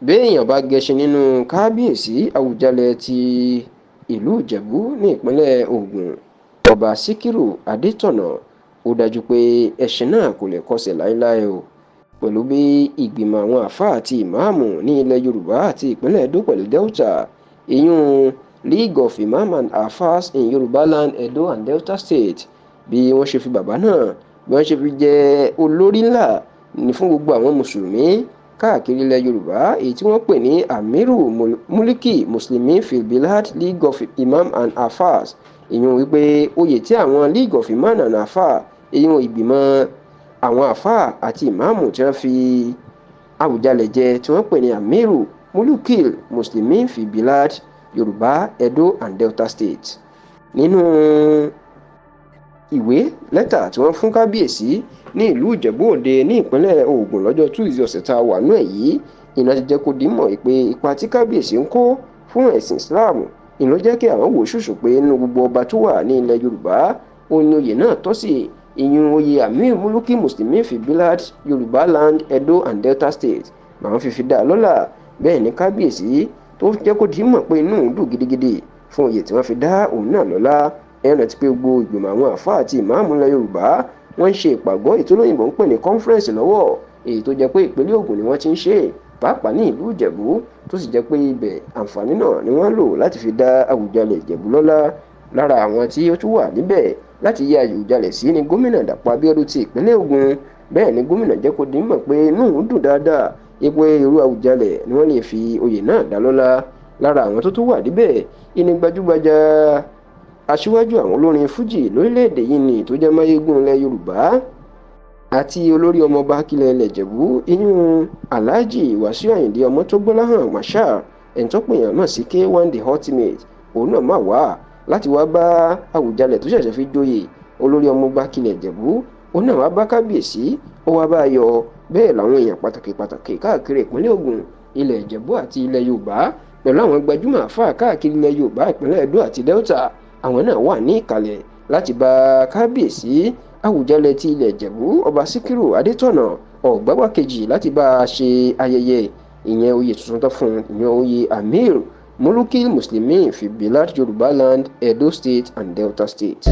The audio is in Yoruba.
béèyàn bá gẹṣin nínú kábíyèsí Awùjalẹ̀ ti ìlú Ìjẹ̀bú ní ìpínlẹ̀ Ògùn ọba Síkírù Adétọ̀nà ó dájú pé ẹṣin náà kò lè kọsẹ̀ láéláé o pẹ̀lú bí ìgbìmọ̀ àwọn àfáà àti ìmáàmù ní ilẹ̀ Yorùbá àti ìpínlẹ̀ Edo pẹ̀lú Delta ìyún League of Imam and Afas in Yorubaland, Edo and Delta State bí wọ́n ṣe fi bàbá náà bí wọ́n ṣe fi jẹ olórí ńlá ní fún gbogbo àwọn mùsùlùmí káàkiri ilẹ̀ Yorùbá èyí tí wọ́n pè ní Amiru Muliki Muslimi fil Bilad League of Imam and Afas ìyún wípé oyè tí àwọn League of Imam and Afas ìyún ìgbìmọ̀ àwọn àfáà àti ìmáàmù tí wọ́n fi Awùjalẹ̀ jẹ tí wọ́n pè ní Amiru Muliki Muslimi fil Bilad Yorùbá, Edo and Delta State. Nínú ìwé lẹ́tà tí wọ́n fún kábíyèsí ní ìlú Ìjẹ̀bú Òde ní ìpínlẹ̀ Ògùn lọ́jọ́ Tuesday ọ̀sẹ̀ tá a wà nú ẹ̀ yìí iná ti jẹ́ kó di mọ̀ pé ipa tí kábíyèsí ń kó fún ẹ̀sìn Islam ìlú jẹ́ kí àwọn wò ṣùṣù pé nínú gbogbo ọba tó wà ní ilẹ̀ Yorùbá oyin oyè náà tọ́ sí ìyún oyè Amir Muliki Muslimi fil Bilad Yorubaland, Edo and Delta State màá fi dá a lọ́lá bẹ́ẹ̀ ni kábíyèsí tó jẹ́ kó di mọ̀ pé inú òun dùn gidigidi fún oyè tí wọ́n fi dá òun náà lọ́lá ẹ̀rọ ti pé gbogbo ìgbìmọ̀ àwọn àfáà àti ìmáàmù ilẹ̀ Yorùbá wọ́n ń ṣe ìpàgọ́ èyí tó lóyìnbó ń pè ní conference lọ́wọ́ èyí tó jẹ́ pé ìpínlẹ̀ Ògùn ni wọ́n ti ń ṣe pàápàá ní ìlú Ìjẹ̀bú tó sì jẹ́ pé ibẹ̀ àǹfààní náà ni wọ́n lò láti fi dá Awùjalẹ̀ Ìjẹ̀bú lọ́lá lára àwọn tí ó tún wà níbẹ̀ láti yẹ Awùjalẹ̀ sí ni gómìnà Dàpọ̀ Abíọ́dún ti ìpínlẹ̀ Ògùn bẹ́ẹ̀ ni gómìnà jẹ́ kó di mọ̀ pé inú òun dùn dáadáa ipò irú Awùjalẹ̀ ni wọ́n lè fi oyè náà dá lọ́lá lára àwọn tó tún wà níbẹ̀ ìní gbajúgbajà aṣíwájú àwọn olórin fújì lórílẹ̀‐èdè yìí ni tó jẹ́ máyégún ilẹ̀ Yorùbá àti olórí ọmọọba kílẹ̀ ilẹ̀ Ìjẹ̀bú ìyún Alhaji Wasiu Ayinde ọmọ tó gbọ́láhàn Marshal ẹni tó pèèyàn náà sí K1 the ultimate òun náà máa wá láti wá bá Awùjalẹ̀ tó ṣẹ̀ṣẹ̀ fi joyè olórí ọmọọba kílẹ̀ Ìjẹ̀bú òun náà wá bá kábíyèsí ó wá bá yọ bẹ́ẹ̀ làwọn èèyàn pàtàkì káàkiri ìpínlẹ̀ Ògùn ilẹ̀ Ìjẹ̀bú àti ilẹ̀ Yorùbá pẹ̀lú àwọn gbajúmọ̀ àfáà káàkiri ilẹ̀ Yorùbá ìpínlẹ̀ Edo àti Delta àwọn náà wà ní ìkàlẹ̀ láti bá kábíyèsí Awùjalẹ̀ ti ilẹ̀ Ìjẹ̀bú ọba Síkírù Adétọ̀nà ọ̀gbágbá kejì láti bá a ṣe ayẹyẹ ìyẹn oyè tuntun tó fún ìyẹn oyè Amir Muliki Muslimi fil Bilad Yorubaland, Edo State and Delta State.